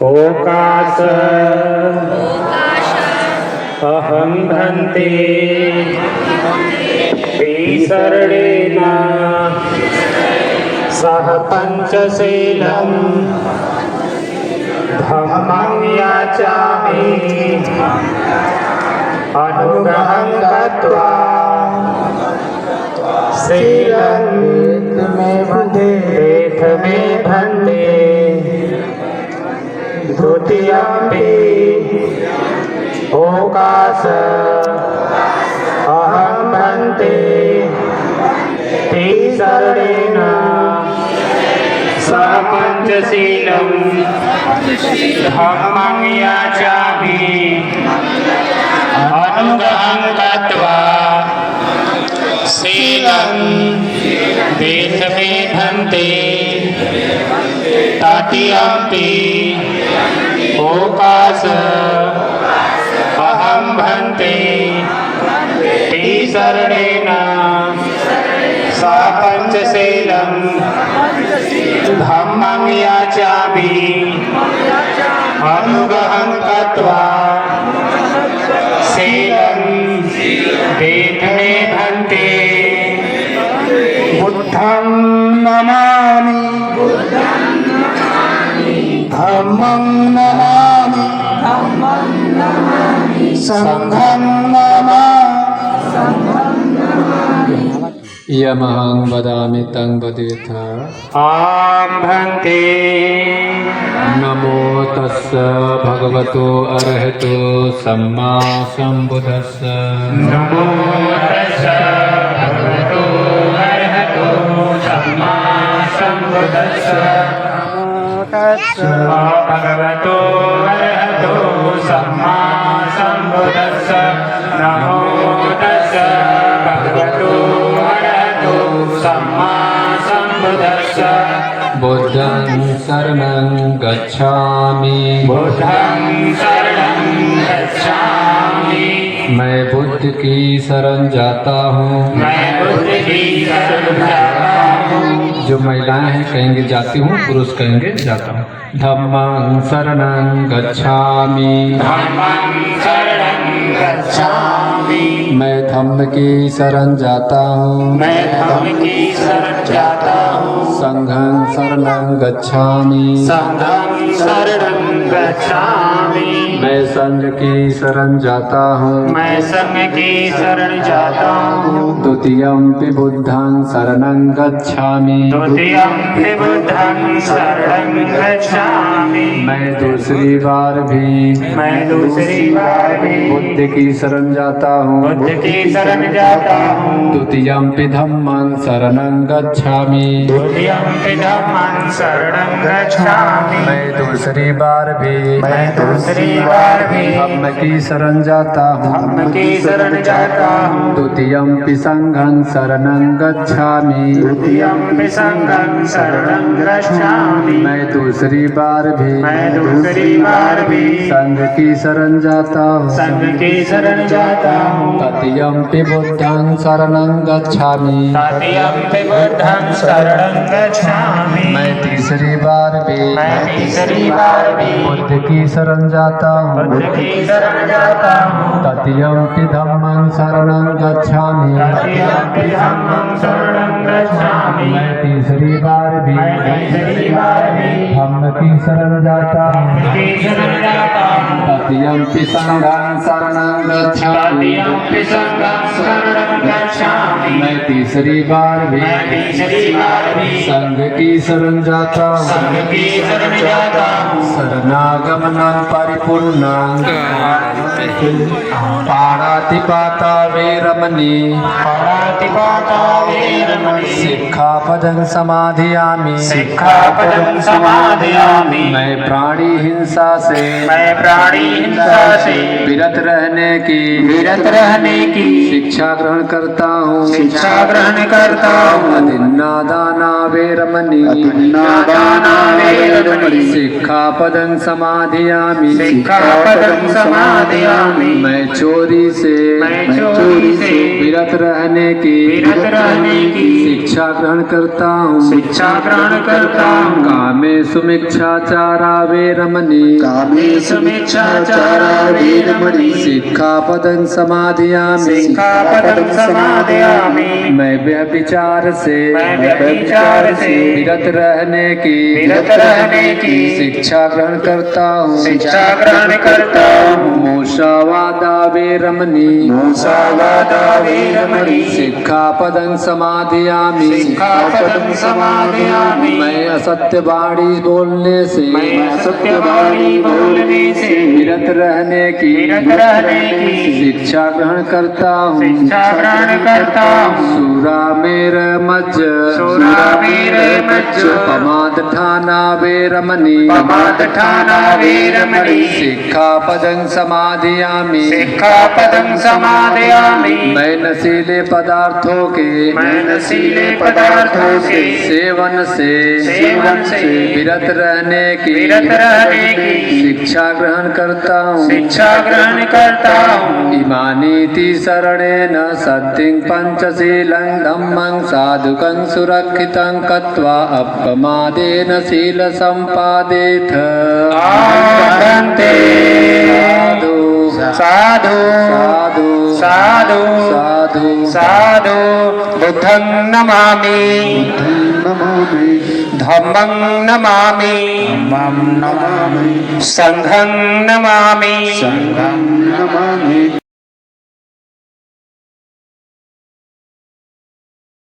ओकाश अहं भन्ते विसर्णेन सह पंचशीलं धम्मं याचामि अनुग्रहं कृत्वा शीलं वेद मे भन्ते द्वितीयम्पि ओकाश अहं भन्ते तीसरेण सह पंचशीलं धम्मं याचामि अनुग्रहं कृत्वा शीलं वेद मे भन्ते तृतीयम्पि ओकाश अहं भन्ते तीसरेण सह पंचशीलं धम्मं याचामि अनुग्रहं कृत्वा शीलं वेद मे भन्ते बुद्धं नमामि धम्मं नमामि संघं नमामि यमहं वदामि तं वदेथ। आं भन्ते नमो तस्स भगवतो अरहतो सम्मा सम्बुद्धस्स। नमो तस्स भगवतो अरहतो सम्मा सम्बुद्धस्स। भगवतो अरहतो सम्मा सम्बुद्धस्स। नमो तस्स भगवतो अरहतो सम्मा सम्बुद्धस्स। बुद्धं शरणं गच्छामि। बुद्धं शरणं गच्छामि। मैं बुद्ध की शरण जाता हूँ। मैं बुद्ध की शरण जाता हूँ। जो महिलाएं हैं कहेंगे जाती हूँ, पुरुष कहेंगे जाता हूँ। धम्मं शरणं गच्छामि। धम्मं शरणं गच्छामि। मैं धम्म की शरण जाता हूँ। मैं धम्म की शरण जाता हूँ। संघं शरणं गच्छामि। संघं शरणं गच्छामि। मैं संघ की शरण जाता हूँ। मैं संघ की शरण जाता हूँ। द्वितीयम्पि बुद्धं शरणं गच्छामि। द्वितीयम्पि बुद्धं शरणं गच्छामि। मैं दूसरी बार भी बुद्ध की शरण जाता हूँ। बुद्ध की शरण जाता हूँ। द्वितीयम्पि धम्मं शरणं गच्छामि। द्वितीयम्पि धम्मं शरणं गच्छामि। मैं दूसरी बार भी धम्म की शरण जाता हूँ। धम्म की शरण जाता हूँ। द्वितीयम्पि संघं शरणं गच्छामि। द्वितीयम्पि संघं शरणं गच्छामि। मैं दूसरी बार भी संघ की शरण जाता हूँ। संघ की शरण जाता हूँ। तृतीयम्पि बुद्धं शरणं गच्छामि। तृतीयम्पि बुद्धं शरणं गच्छामि। मैं तीसरी बार भी बुद्ध की शरण जाता हूँ। बुद्ध की शरण जाता हूँ। तृतीयम्पि धम्मं शरणं गच्छामि। तृतीयम्पि धम्मं शरणं गच्छामि। मैं तीसरी बार भी धम्म की शरण जाता हूँ। तृतीयम्पि संघं शरणं गच्छामि। मैं तीसरी बार भी संघ की शरण जाता हूँ। शरणागमनं परिपूर्णं पाणातिपाता वेरमणि। सिक्खापदं समाधियामि। मैं प्राणी हिंसा से विरत रहने की शिक्षा ग्रहण करता हूँ। अदिन्नादाना वेरमणि। सिक्खापदं समाधियामि। मैं चोरी से विरत रहने की विरत रहने की शिक्षा ग्रहण करता हूँ। शिक्षा ग्रहण करता हूँ। कामेषु मिच्छाचारा वेरमणि कामेषु मिच्छाचारा वेरमणि सिक्खापदं समादयामि। सिक्खापदं समादयामि। मैं व्यभिचार से मैं व्यभिचार से विरत रहने की शिक्षा ग्रहण करता हूँ। शिक्षा ग्रहण करता हूँ। मूषावादा वेरमणि मूषावादा वेरमणि सिक्खापदं समादयामि। सिक्खापदं समादयामि। मैं असत्य वाणी बोलने से सत्यवाणी बोलने से विरत रहने की शिक्षा ग्रहण करता हूँ। शिक्षा ग्रहण करता हूँ। सूरा मेर मज्ज पमाद ठाना वेरमणि पमादठाना वेरमणि सिक्खापदं समादयामि। सिक्खापदं समादयामि। मैं नशीले पदार्थों के सेवन से विरत रहने की शिक्षा ग्रहण करता हूँ। शिक्षा ग्रहण करता हूँ। इमानीति शरणेन सत्यं पंचशीलं धम्मं साधुकं सुरक्षितं कृत्वा अपमादेन शील संपादेथ। आभन्ते साधु साधु साधु साधु बुद्धं नमामि धम्मं नमामि संघं नमामि